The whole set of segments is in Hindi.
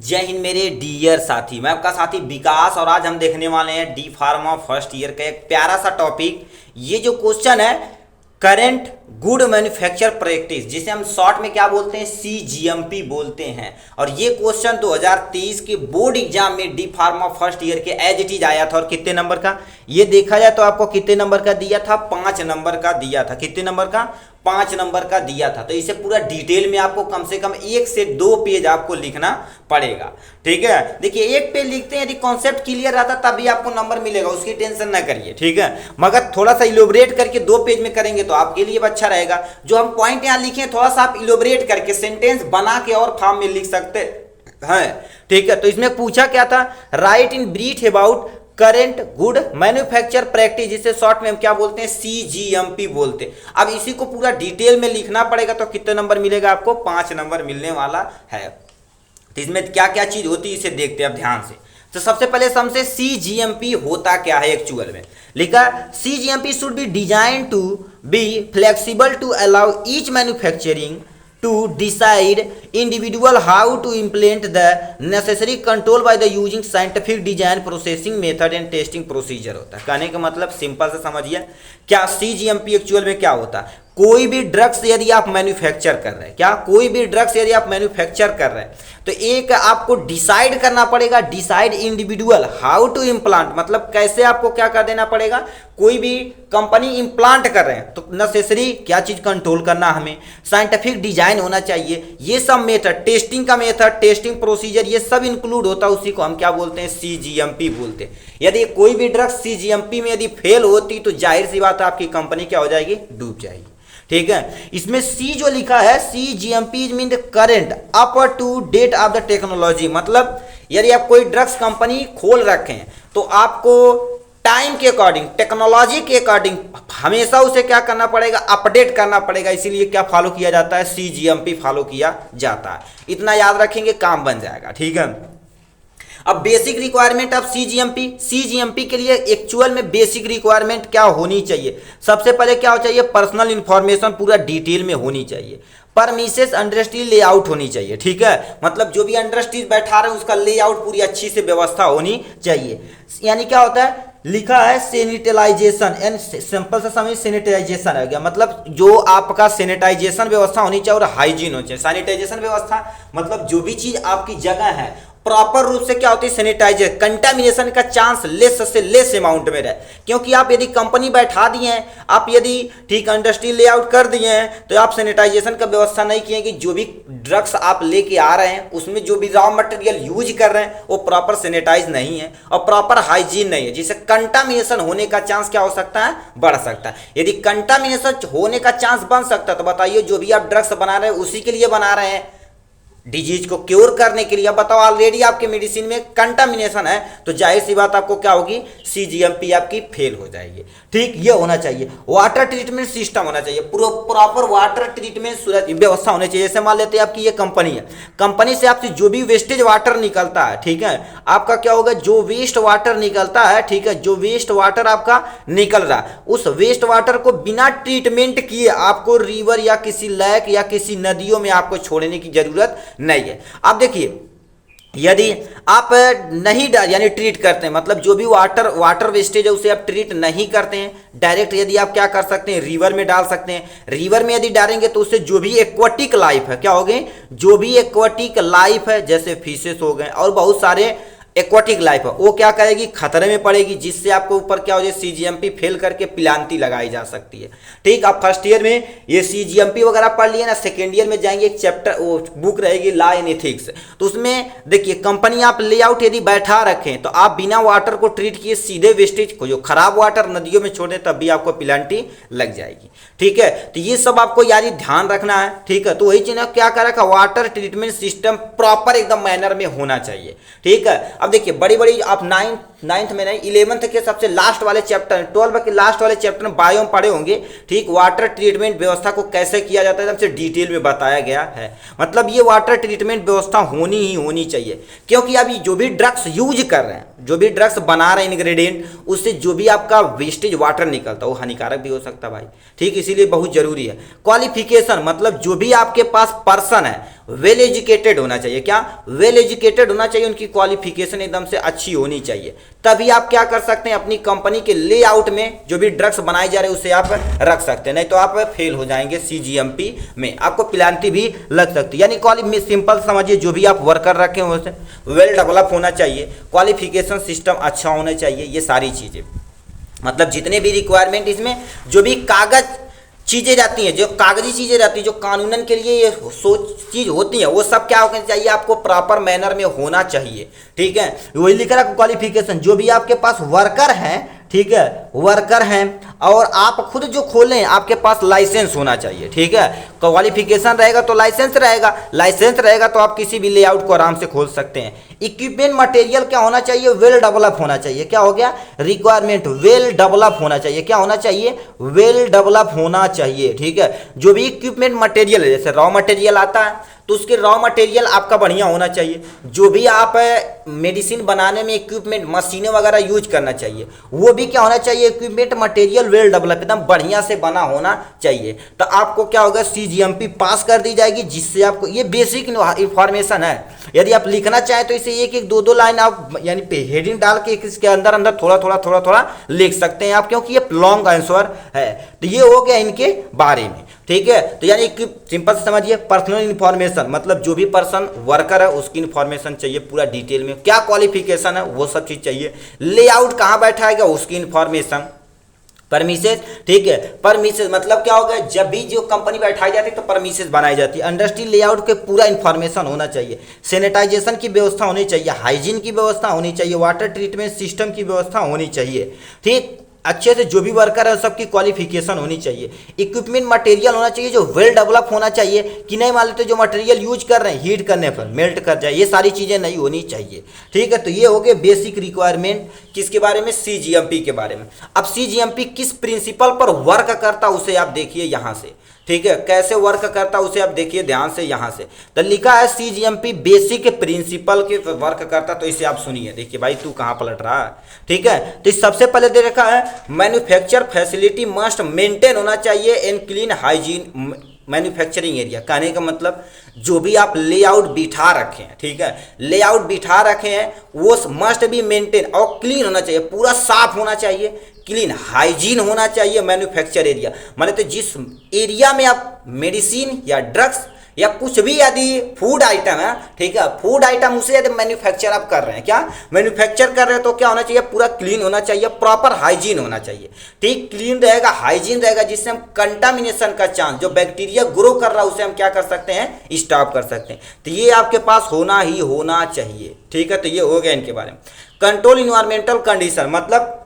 जय हिंद मेरे डियर साथी, मैं आपका साथी विकास और आज हम देखने वाले हैं डी फार्मा फर्स्ट ईयर का एक प्यारा सा टॉपिक। ये जो क्वेश्चन है करंट गुड मैन्युफैक्चर प्रैक्टिस, जिसे हम शॉर्ट में क्या बोलते हैं, CGMP बोलते हैं। और ये क्वेश्चन 2023 के बोर्ड एग्जाम में डी फार्मा फर्स्ट ईयर के एज इट इज आया था। और कितने नंबर का ये देखा जाए तो आपको कितने नंबर का दिया था, 5 नंबर का दिया था। कितने नंबर का, 5 नंबर का दिया था। तो इसे पूरा डिटेल में आपको कम से कम 1 से 2 पेज आपको लिखना पड़ेगा। ठीक है, देखिए 1 पेज लिखते हैं, यदि कॉन्सेप्ट क्लियर रहता तभी आपको नंबर मिलेगा, उसकी टेंशन ना करिए। ठीक है, मगर थोड़ा सा इलोबरेट करके 2 पेज में करेंगे तो आपके लिए अच्छा रहेगा। जो हम पॉइंट यहाँ लिखे थोड़ा सा आप इलोबरेट करके सेंटेंस बना के और फॉर्म में लिख सकते हैं। ठीक है, तो इसमें पूछा क्या था, right in brief about current good manufacture practice, जिसे शॉर्ट में हम क्या बोलते हैं, CGMP बोलते हैं। अब इसी को पूरा डिटेल में लिखना पड़ेगा तो कितने नंबर मिलेगा आपको, 5 नंबर मिलने वाला है। तो इसमें क्या क्या चीज होती है इसे देखते हैं अब ध्यान से। तो सबसे पहले हमसे CGMP होता क्या है एक्चुअल में। लिखा CGMP should be design to be flexible to allow each manufacturing to decide individual how to implement the necessary control by the using scientific design processing method and testing procedure होता है। कहने का मतलब सिंपल से समझिए, क्या CGMP एक्चुअल में क्या होता है। कोई भी ड्रग्स यदि आप मैन्युफैक्चर कर रहे हैं, क्या कोई भी ड्रग्स यदि आप मैन्युफैक्चर कर रहे हैं तो एक आपको डिसाइड करना पड़ेगा, decide individual how to implant, मतलब कैसे आपको क्या कर देना पड़ेगा। कोई भी कंपनी इम्प्लांट कर रहे हैं तो नेसेसरी क्या चीज कंट्रोल करना, हमें साइंटिफिक डिजाइन होना चाहिए। ये सब मेथड, टेस्टिंग का मेथड, टेस्टिंग प्रोसीजर, ये सब इंक्लूड होता है, उसी को हम क्या बोलते हैं, CGMP बोलते हैं। यदि कोई भी ड्रग्स CGMP में यदि फेल होती तो जाहिर सी बात है आपकी कंपनी क्या हो जाएगी, डूब जाएगी। ठीक है, इसमें C जो लिखा है CGMP mean the current up to date of the technology, मतलब यदि आप कोई ड्रग्स कंपनी खोल रखे हैं तो आपको टाइम के अकॉर्डिंग, टेक्नोलॉजी के अकॉर्डिंग हमेशा उसे क्या करना पड़ेगा, अपडेट करना पड़ेगा। इसीलिए क्या फॉलो किया जाता है, CGMP फॉलो किया जाता है। इतना याद रखेंगे, काम बन जाएगा। ठीक है, अब बेसिक रिक्वायरमेंट ऑफ CGMP के लिए एक्चुअल में बेसिक रिक्वायरमेंट क्या होनी चाहिए। सबसे पहले क्या हो चाहिए, पर्सनल इंफॉर्मेशन पूरा डिटेल में होनी चाहिए। परमिसेस इंडस्ट्री लेआउट होनी चाहिए। ठीक है, मतलब जो भी इंडस्ट्रीज बैठा रहे हैं उसका लेआउट पूरी अच्छी से व्यवस्था होनी चाहिए। यानी क्या होता है, लिखा है सैनिटाइजेशन एंड सिंपल से समझ, सैनिटाइजेशन हो गया, मतलब जो आपका सैनिटाइजेशन व्यवस्था होनी चाहिए और हाइजीन होनी चाहिए। सैनिटाइजेशन व्यवस्था मतलब जो भी चीज आपकी जगह है प्रॉपर रूप से क्या होती है, सैनिटाइजर, कंटामिनेशन का चांस लेस से लेस अमाउंट में रहे। क्योंकि आप यदि कंपनी बैठा दिए हैं, आप यदि ठीक इंडस्ट्री लेआउट कर दिए हैं तो आप सैनिटाइजेशन का व्यवस्था नहीं किए कि जो भी ड्रग्स आप लेके आ रहे हैं उसमें जो भी रॉ मटेरियल यूज कर रहे हैं वो प्रॉपर सैनिटाइज नहीं है और प्रॉपर हाइजीन नहीं है, जिससे कंटामिनेशन होने का चांस क्या हो सकता है, बढ़ सकता है। यदि कंटामिनेशन होने का चांस बन सकता है तो बताइए जो भी आप ड्रग्स बना रहे हैं उसी के लिए बना रहे हैं, डिजीज को क्योर करने के लिए। अब बताओ ऑलरेडी आपके मेडिसिन में कंटामिनेशन है तो जाहिर सी बात आपको क्या होगी, CGMP आपकी फेल हो जाएगी। ठीक, ये होना चाहिए। वाटर ट्रीटमेंट सिस्टम होना चाहिए, प्रॉपर वाटर ट्रीटमेंट व्यवस्था होनी चाहिए। जैसे मान लेते हैं आपकी ये कंपनी है, कंपनी से आपसे जो भी वेस्टेज वाटर निकलता है, ठीक है, आपका क्या होगा, जो वेस्ट वाटर निकलता है, ठीक है, जो वेस्ट वाटर आपका निकल रहा है उस वेस्ट वाटर को बिना ट्रीटमेंट किए आपको रिवर या किसी लेक या किसी नदियों में आपको छोड़ने की जरूरत नहीं है। अब देखिए यदि आप नहीं यानी ट्रीट करते हैं, मतलब जो भी वाटर वेस्टेज है उसे आप ट्रीट नहीं करते हैं, डायरेक्ट यदि आप क्या कर सकते हैं, रिवर में डाल सकते हैं। रिवर में यदि डालेंगे तो उससे जो भी एक्वाटिक लाइफ है, क्या हो गए, जो भी एक्वाटिक लाइफ है जैसे फिशेस हो गए और बहुत सारे एक्वाटिक लाइफ है वो क्या करेगी, खतरे में पड़ेगी, जिससे आपको ऊपर क्या हो जाए, CGMP फेल करके पिलांती लगाई जा सकती है। ठीक, आप फर्स्ट ईयर में ये CGMP वगैरह पढ़ लिए ना, सेकेंड ईयर में जाएंगे एक चैप्टर वो बुक रहेगी लॉ एंड एथिक्स, तो उसमें देखिए कंपनी आप लेआउट यदि बैठा रखें तो आप बिना वाटर को ट्रीट किए सीधे वेस्टेज को, जो खराब वाटर नदियों में छोड़े तब भी आपको पिलांटी लग जाएगी। ठीक है, तो ये सब आपको यार ध्यान रखना है। ठीक है, तो वही चीज क्या कर रखा, वाटर ट्रीटमेंट सिस्टम प्रॉपर एकदम मैनर में होना चाहिए। ठीक है, अब देखिए बड़ी बड़ी आप 9 9th में नहीं, 11th के सबसे लास्ट वाले चैप्टर, 12 के लास्ट वाले चैप्टर में बायो में पढ़े होंगे, ठीक। वाटर ट्रीटमेंट व्यवस्था को कैसे किया जाता है एकदम से डिटेल में बताया गया है। मतलब ये वाटर ट्रीटमेंट व्यवस्था होनी ही होनी चाहिए, क्योंकि अभी जो भी ड्रग्स यूज कर रहे हैं, जो भी ड्रग्स बना रहे हैं इंग्रेडिएंट, उससे जो भी आपका वेस्टेज वाटर निकलता है वो हानिकारक भी हो सकता है भाई, ठीक। इसीलिए बहुत जरूरी है क्वालिफिकेशन, मतलब जो भी आपके पास पर्सन है वेल एजुकेटेड होना चाहिए। क्या? वेल एजुकेटेड होना चाहिए, उनकी क्वालिफिकेशन एकदम से अच्छी होनी चाहिए, तभी आप क्या कर सकते हैं, अपनी कंपनी के लेआउट में जो भी ड्रग्स बनाए जा रहे हैं उसे आप रख सकते हैं, नहीं तो आप फेल हो जाएंगे सीजीएमपी में, आपको पेनल्टी भी लग सकती है। यानी सिंपल समझिए, जो भी आप वर्कर रखे हैं उसे वेल डेवलप होना चाहिए, क्वालिफिकेशन सिस्टम अच्छा होना चाहिए, ये सारी चीज़ें, मतलब जितने भी रिक्वायरमेंट इसमें जो भी कागज चीज़ें जाती हैं, जो कागजी चीज़ें रहती हैं, जो कानूनन के लिए ये सोच चीज़ होती हैं, वो सब क्या होना चाहिए, आपको प्रॉपर मैनर में होना चाहिए, ठीक है। वही लिख रहा है क्वालिफिकेशन, जो भी आपके पास वर्कर हैं, ठीक है, वर्कर हैं और आप खुद जो खोलें, आपके पास लाइसेंस होना चाहिए, ठीक है। क्वालिफिकेशन रहेगा तो लाइसेंस रहेगा, लाइसेंस रहेगा तो आप किसी भी लेआउट को आराम से खोल सकते हैं। इक्विपमेंट मटेरियल क्या होना चाहिए, वेल डेवलप होना चाहिए। क्या हो गया? रिक्वायरमेंट वेल डेवलप होना चाहिए। क्या होना चाहिए? वेल डेवलप होना चाहिए, ठीक है। जो भी इक्विपमेंट मटेरियल है, जैसे रॉ मटेरियल आता है तो उसके रॉ मटेरियल आपका बढ़िया होना चाहिए। जो भी आप मेडिसिन बनाने में इक्विपमेंट मशीनें वगैरह यूज करना चाहिए, वो भी क्या होना चाहिए, इक्विपमेंट मटेरियल वेल डेवलप एकदम बढ़िया से बना होना चाहिए। तो आपको क्या होगा, सीजीएमपी पास कर दी जाएगी, जिससे आपको ये बेसिक इंफॉर्मेशन है। यदि आप लिखना चाहें तो इसे एक एक दो दो लाइन आप यानी हेडिंग डाल के इसके अंदर अंदर थोड़ा थोड़ा लिख सकते हैं आप, क्योंकि ये लॉन्ग आंसर है। तो ये हो गया इनके बारे में, ठीक है। तो यानी कि सिंपल से समझिए, पर्सनल इन्फॉर्मेशन मतलब जो भी पर्सन वर्कर है उसकी इन्फॉर्मेशन चाहिए पूरा डिटेल में, क्या क्वालिफिकेशन है वो सब चीज़ चाहिए, लेआउट कहाँ बैठाएगा उसकी इन्फॉर्मेशन, परमिसेस, ठीक है। परमिसेस मतलब क्या होगा, जब भी जो कंपनी बैठाई जाती है तो परमिसेस बनाई जाती है। इंडस्ट्री लेआउट के पूरा इन्फॉर्मेशन होना चाहिए, सैनिटाइजेशन की व्यवस्था होनी चाहिए, हाइजीन की व्यवस्था होनी चाहिए, वाटर ट्रीटमेंट सिस्टम की व्यवस्था होनी चाहिए, ठीक। अच्छे से जो भी वर्कर है सबकी क्वालिफिकेशन होनी चाहिए। इक्विपमेंट मटेरियल होना चाहिए जो वेल डेवलप होना चाहिए, कि नहीं मान लेते जो मटेरियल यूज कर रहे हैं हीट करने पर मेल्ट कर जाए, ये सारी चीज़ें नहीं होनी चाहिए, ठीक है। तो ये हो गए बेसिक रिक्वायरमेंट किसके बारे में, सीजीएमपी के बारे में। अब सीजीएमपी किस प्रिंसिपल पर वर्क करता उसे आप देखिए यहाँ से, ठीक है, कैसे वर्क करता उसे आप देखिए ध्यान से यहाँ से। तो लिखा है सीजीएमपी बेसिक प्रिंसिपल के वर्क करता, तो इसे आप सुनिए, देखिए भाई तू कहाँ पलट रहा है, ठीक है। तो सबसे पहले दे रखा है मैन्युफैक्चर फैसिलिटी मस्ट मेंटेन होना चाहिए and clean hygiene manufacturing area. कहने का मतलब जो भी आप लेआउट बिठा रखे हैं, ठीक है, लेआउट बिठा रखे हैं वो मस्ट बी मेंटेन और क्लीन होना चाहिए, पूरा साफ होना चाहिए, क्लीन हाइजीन होना चाहिए मैन्युफैक्चर एरिया। माने तो जिस एरिया में आप मेडिसिन या ड्रग्स या कुछ भी यदि फूड आइटम है, ठीक है, फूड आइटम उसे यदि मैन्युफैक्चर आप कर रहे हैं, क्या मैन्युफैक्चर कर रहे हैं, तो क्या होना चाहिए, पूरा क्लीन होना चाहिए, प्रॉपर हाइजीन होना चाहिए, ठीक। क्लीन रहेगा, हाइजीन रहेगा, जिससे हम कंटामिनेशन का चांस, जो बैक्टीरिया ग्रो कर रहा है उसे हम क्या कर सकते हैं, स्टॉप कर सकते हैं। तो ये आपके पास होना ही होना चाहिए, ठीक है। तो ये हो गया इनके बारे में। कंट्रोल इन्वायरमेंटल कंडीशन मतलब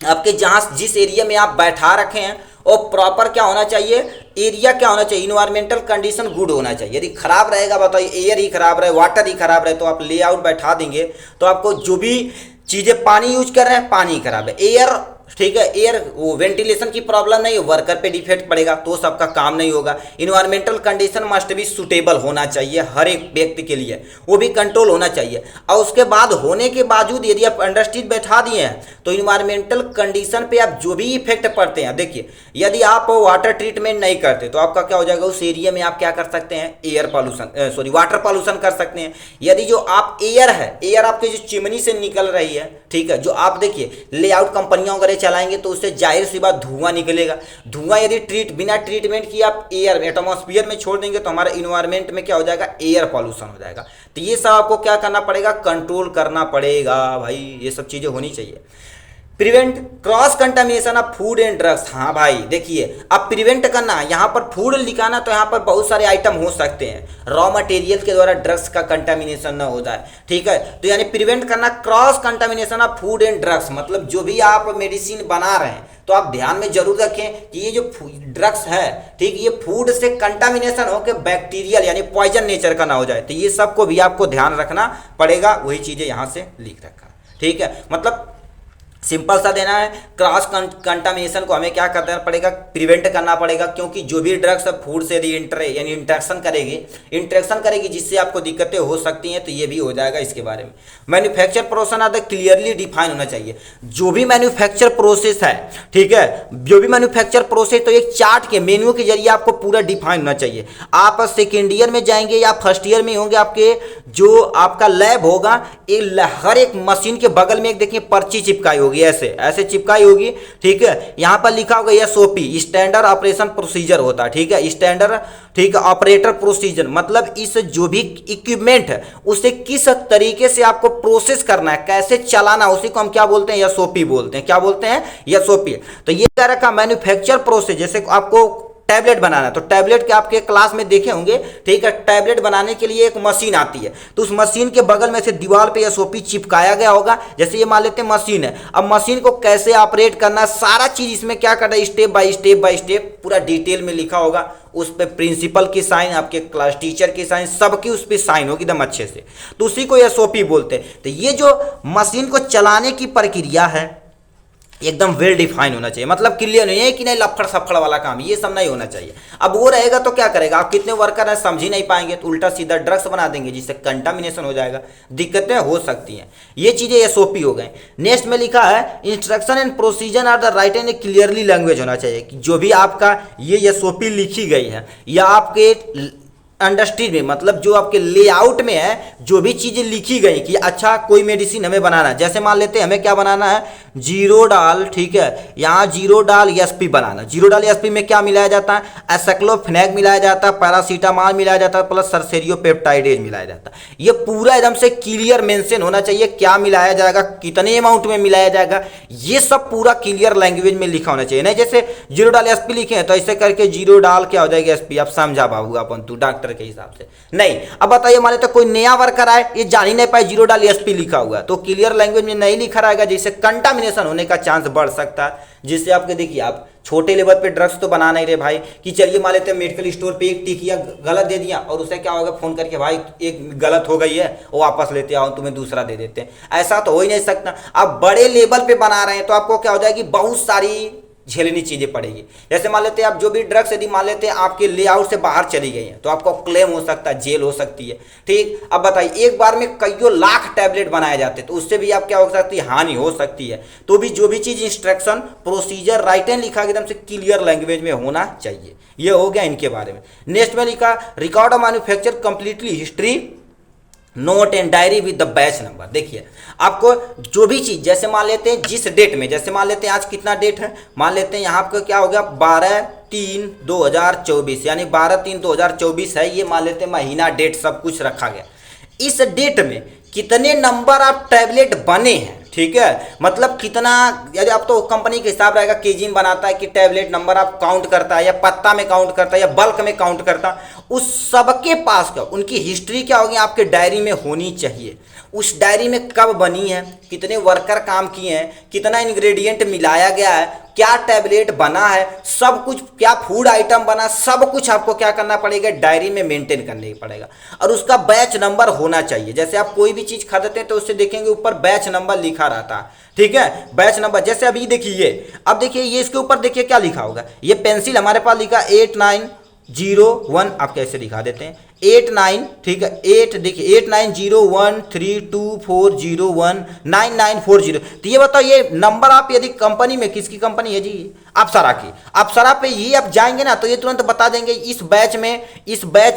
आपके जहाँ जिस एरिया में आप बैठा रखे हैं और प्रॉपर क्या होना चाहिए, एरिया क्या होना चाहिए, इन्वायरमेंटल कंडीशन गुड होना चाहिए। यदि खराब रहेगा, बताइए एयर ही खराब रहे, वाटर ही खराब रहे, तो आप लेआउट बैठा देंगे तो आपको जो भी चीज़ें पानी यूज कर रहे हैं पानी खराब है, एयर, ठीक है, एयर वो वेंटिलेशन की प्रॉब्लम नहीं, वर्कर पे डिफेक्ट पड़ेगा तो सबका काम नहीं होगा। इन्वायरमेंटल कंडीशन मस्ट भी सूटेबल होना चाहिए हर एक व्यक्ति के लिए, वो भी कंट्रोल होना चाहिए। और उसके बाद होने के बावजूद यदि आप इंडस्ट्री बैठा दिए हैं तो इन्वायरमेंटल कंडीशन पे आप जो भी इफेक्ट पड़ते हैं, देखिए यदि आप वाटर ट्रीटमेंट नहीं करते तो आपका क्या हो जाएगा, उस एरिया में आप क्या कर सकते हैं, air pollution sorry water pollution कर सकते हैं। यदि जो आप एयर है, एयर आपके जो चिमनी से निकल रही है, ठीक है, जो आप देखिए लेआउट कंपनियों वगैरह चलाएंगे तो उससे जाहिर सी बात धुआं निकलेगा। धुआं यदि बिना ट्रीटमेंट किए आप एयर में एटमॉस्फेयर में छोड़ देंगे तो हमारे इन्वायरमेंट में क्या हो जाएगा, एयर पॉल्यूशन हो जाएगा। तो ये सब आपको क्या करना पड़ेगा, कंट्रोल करना पड़ेगा भाई, ये सब चीज़ें होनी चाहिए। Prevent cross contamination of food and drugs, हाँ भाई देखिए अब प्रिवेंट करना, यहाँ पर फूड लिखाना तो यहाँ पर बहुत सारे आइटम हो सकते हैं, रॉ मटेरियल के द्वारा ड्रग्स का कंटामिनेशन ना हो जाए, ठीक है। तो यानी प्रिवेंट करना cross contamination of food and drugs, मतलब जो भी आप मेडिसिन बना रहे हैं तो आप ध्यान में जरूर रखें कि ये जो ड्रग्स है, ठीक, ये फूड से कंटामिनेशन होकर बैक्टीरियल यानी पॉइजन नेचर का ना हो जाए। तो ये सबको भी आपको ध्यान रखना पड़ेगा, वही चीज़ें यहाँ से लिख रखा, ठीक है, मतलब सिंपल सा देना है। क्रॉस कंटामिनेशन को हमें क्या करना पड़ेगा, प्रिवेंट करना पड़ेगा, क्योंकि जो भी ड्रग्स फूड से यदि यानी इंट्रैक्शन करेगी जिससे आपको दिक्कतें हो सकती हैं, तो ये भी हो जाएगा इसके बारे में। मैन्युफैक्चर प्रोसेस आधा क्लियरली डिफाइन होना चाहिए। जो भी मैन्युफैक्चर प्रोसेस है, ठीक है, जो भी मैन्युफैक्चर प्रोसेस, तो एक चार्ट के मेन्यू के जरिए आपको पूरा डिफाइन होना चाहिए। आप सेकेंड ईयर में जाएंगे या फर्स्ट ईयर में होंगे, आपके जो आपका लैब होगा, हर एक मशीन के बगल में एक देखिए पर्ची चिपकाई होगी, ऐसे ऐसे चिपकाई होगी, ठीक है। यहां पर लिखा होगा एसओपी, स्टैंडर्ड ऑपरेशन प्रोसीजर होता है, ठीक है, स्टैंडर्ड, ठीक है, ऑपरेटर प्रोसीजर, मतलब इस जो भी इक्विपमेंट है उसे किस तरीके से आपको प्रोसेस करना है, कैसे चलाना, उसी को हम क्या बोलते हैं, एसओपी बोलते हैं। क्या बोलते हैं, एसओपी। तो ये कह रखा मैन्युफैक्चर प्रोसेस, जैसे आपको टैबलेट बनाना, तो टैबलेट के आपके क्लास में देखे होंगे, ठीक है। टैबलेट बनाने के लिए एक मशीन आती है, तो उस मशीन के बगल में से दीवार पे एसओपी चिपकाया गया होगा। जैसे ये मान लेते हैं मशीन है, अब मशीन को कैसे ऑपरेट करना है, सारा चीज इसमें क्या करना है, स्टेप बाय स्टेप पूरा डिटेल में लिखा होगा। उस पर प्रिंसिपल की साइन, आपके क्लास टीचर की साइन, सबकी उस पर साइन होगी एकदम अच्छे से, तो उसी को एसओपी बोलते हैं। तो ये जो मशीन को चलाने की प्रक्रिया है एकदम वेल डिफाइन होना चाहिए, मतलब क्लियर नहीं है कि नहीं लफड़ सफड़ वाला काम, ये सब नहीं होना चाहिए। अब वो रहेगा तो क्या करेगा, आप कितने वर्कर हैं समझ ही नहीं पाएंगे, तो उल्टा सीधा ड्रग्स बना देंगे जिससे कंटामिनेशन हो जाएगा, दिक्कतें हो सकती हैं। ये चीज़ें एसओपी हो गए। नेक्स्ट में लिखा है instruction and procedure are the right and clearly language होना चाहिए, कि जो भी आपका ये एसओपी लिखी गई है या आपके इंडस्ट्री में, मतलब जो आपके लेआउट में है, जो भी चीज़ें लिखी गई कि अच्छा कोई मेडिसिन हमें बनाना है, जैसे मान लेते हैं हमें क्या बनाना है, जीरो डाल, ठीक है, यहाँ जीरो डाल एसपी बनाना। जीरो डाल एसपी में क्या मिलाया जाता है, एसाइक्लोफेनेक मिलाया जाता है, पैरासीटामॉल मिलाया जाता है, प्लस सर्सेरियोपेप्टाइडेज मिलाया जाता है। ये पूरा एकदम से क्लियर मेंशन होना चाहिए, क्या मिलाया जाएगा, कितने अमाउंट में मिलाया जाएगा, ये सब पूरा क्लियर लैंग्वेज में लिखा होना चाहिए। नहीं जैसे जीरो डाल एसपी लिखे हैं तो ऐसे करके जीरो डाल क्या हो जाएगा एसपी, आप समझा बाबू अपन तू डॉक्टर के हिसाब से नहीं। अब बताइए मान लेते कोई नया वर्कर आए, ये जान ही नहीं पाए जीरो डाल एसपी लिखा हुआ, तो क्लियर लैंग्वेज में नहीं लिखा रहेगा, जिससे कंटामिनेशन होने का चांस बढ़ सकता है, जिससे आपके देखिए आप छोटे लेवल पे ड्रग्स तो बना नहीं रहे भाई, कि चलिए मान लेते हैं मेडिकल स्टोर पे एक टिकिया गलत दे दिया और उसे क्या होगा, फोन करके भाई एक गलत हो गई है वो वापस लेते आओ, तुम्हें दूसरा दे देते हैं, ऐसा तो हो ही नहीं सकता। आप बड़े लेवल पे बना रहे हैं तो आपको क्या हो जाएगी, बहुत सारी झेलनी चीजें पड़ेगी। जैसे मान लेते हैं आप जो भी ड्रग्स यदि मान लेते हैं आपके लेआउट से बाहर चली गई हैं, तो आपको क्लेम हो सकता है, जेल हो सकती है, ठीक। अब बताइए एक बार में कईयों लाख टैबलेट बनाए जाते हैं, तो उससे भी आप क्या हो सकती है, हानि हो सकती है। तो भी जो भी चीज इंस्ट्रक्शन प्रोसीजर राइट एंड लिखा एकदम से क्लियर लैंग्वेज में होना चाहिए। ये हो गया इनके बारे में। नेक्स्ट में लिखा record of manufacture completely history, note and diary with the batch number. देखिए आपको जो भी चीज, जैसे मान लेते हैं जिस डेट में, जैसे मान लेते हैं आज कितना डेट है, मान लेते हैं यहाँ पर क्या हो गया 12/3/2024, यानी 12/3/2024 है, ये मान लेते हैं महीना डेट सब कुछ रखा गया। इस डेट में कितने नंबर ऑफ टैबलेट बने हैं, ठीक है, मतलब कितना, यदि आप तो कंपनी के हिसाब रहेगा, केजी में बनाता है कि टैबलेट नंबर आप काउंट करता है, या पत्ता में काउंट करता है, या बल्क में काउंट करता है, उस सबके पास का उनकी हिस्ट्री क्या होगी आपके डायरी में होनी चाहिए। उस डायरी में कब बनी है, कितने वर्कर काम किए हैं, कितना इंग्रेडिएंट मिलाया गया है, क्या टैबलेट बना है, सब कुछ, क्या फूड आइटम बना, सब कुछ आपको क्या करना पड़ेगा, डायरी में मेंटेन करने पड़ेगा। और उसका बैच नंबर होना चाहिए। जैसे आप कोई भी चीज खरीदते हैं तो उससे देखेंगे ऊपर बैच नंबर लिखा रहता है, ठीक है, बैच नंबर। जैसे अभी देखिए, अब देखिए ये इसके ऊपर देखिए क्या लिखा होगा, ये पेंसिल हमारे पास लिखा 8901, आप कैसे दिखा देते हैं 89, ठीक है, 8 देखिए 89013240199940। तो ये बताओ ये नंबर आप यदि कंपनी में, किसकी कंपनी है जी, अप्सरा की, अप्सरा पे ये आप जाएंगे ना तो ये तुरंत बता देंगे इस बैच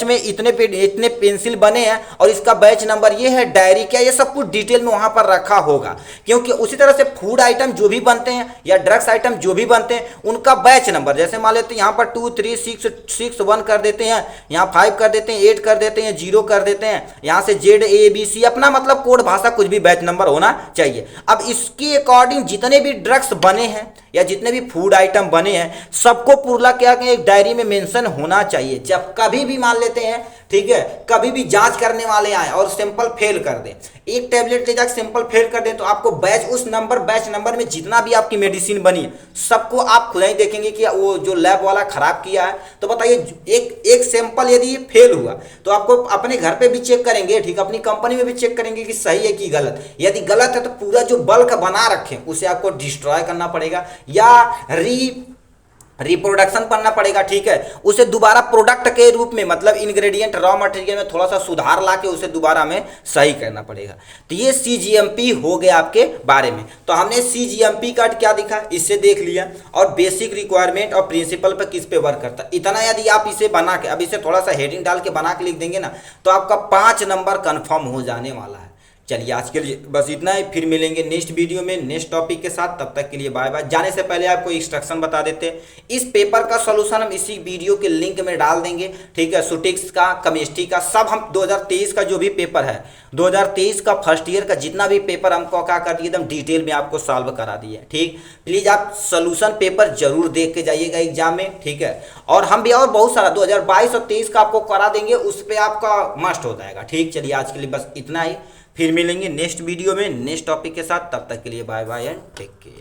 में इतने पेंसिल बने हैं और इसका बैच नंबर ये है, डायरी क्या, ये सब कुछ डिटेल में वहां पर रखा होगा। क्योंकि उसी तरह से फूड आइटम जो भी बनते हैं या ड्रग्स आइटम जो भी बनते हैं उनका बैच नंबर, जैसे मान लेते हैं यहाँ पर 2 3 6 6 1 कर देते हैं, यहाँ 5 कर देते हैं, 8 कर देते हैं, 0 कर देते हैं, यहाँ से ZABC अपना मतलब कोड भाषा कुछ भी बैच नंबर होना चाहिए। अब इसके अकॉर्डिंग जितने भी ड्रग्स बने हैं या जितने भी फूड आइटम बने हैं सबको पूरा क्या एक डायरी में मेंशन होना चाहिए। जब कभी भी मान लेते हैं ठीक है, कभी भी जांच करने वाले आए और सैंपल फेल कर दें, एक टैबलेट ले जाकर सैंपल फेल कर दें, तो आपको बैच नंबर में जितना भी आपकी मेडिसिन बनी है सबको आप खुद ही देखेंगे कि वो जो लैब वाला खराब किया है। तो बताइए, एक सैंपल यदि फेल हुआ तो आपको अपने घर पे भी चेक करेंगे, ठीक, अपनी कंपनी में भी चेक करेंगे कि सही है कि गलत। यदि गलत है तो पूरा जो बल्क बना रखे उसे आपको डिस्ट्रॉय करना पड़ेगा या रिप्रोडक्शन करना पड़ेगा, ठीक है, उसे दोबारा प्रोडक्ट के रूप में, मतलब इंग्रेडिएंट रॉ मटेरियल में थोड़ा सा सुधार ला के उसे दोबारा हमें सही करना पड़ेगा। तो ये सीजीएमपी हो गया आपके बारे में। तो हमने सीजीएमपी का क्या दिखा, इससे देख लिया, और बेसिक रिक्वायरमेंट और प्रिंसिपल पर किस पे वर्क करता है इतना यदि आप इसे बना के, अब इसे थोड़ा सा हेडिंग डाल के बना के लिख देंगे ना, तो आपका 5 नंबर कन्फर्म हो जाने वाला है। चलिए आज के लिए बस इतना ही, फिर मिलेंगे नेक्स्ट वीडियो में नेक्स्ट टॉपिक के साथ। तब तक के लिए बाय बाय। जाने से पहले आपको इंस्ट्रक्शन बता देते हैं, इस पेपर का सॉल्यूशन हम इसी वीडियो के लिंक में डाल देंगे, ठीक है, सुटिक्स का, केमिस्ट्री का, सब हम 2023 का जो भी पेपर है, 2023 का फर्स्ट ईयर का जितना भी पेपर हमको क्या कर दिए एकदम डिटेल में आपको सॉल्व करा दिए, ठीक। प्लीज़ आप सोल्यूशन पेपर जरूर देख के जाइएगा एग्जाम में, ठीक है। और हम भी और बहुत सारा 2022 और 23 का आपको करा देंगे, उस पर आपका मस्ट हो जाएगा, ठीक। चलिए आज के लिए बस इतना ही, फिर मिलेंगे नेक्स्ट वीडियो में नेक्स्ट टॉपिक के साथ। तब तक के लिए bye bye and take care.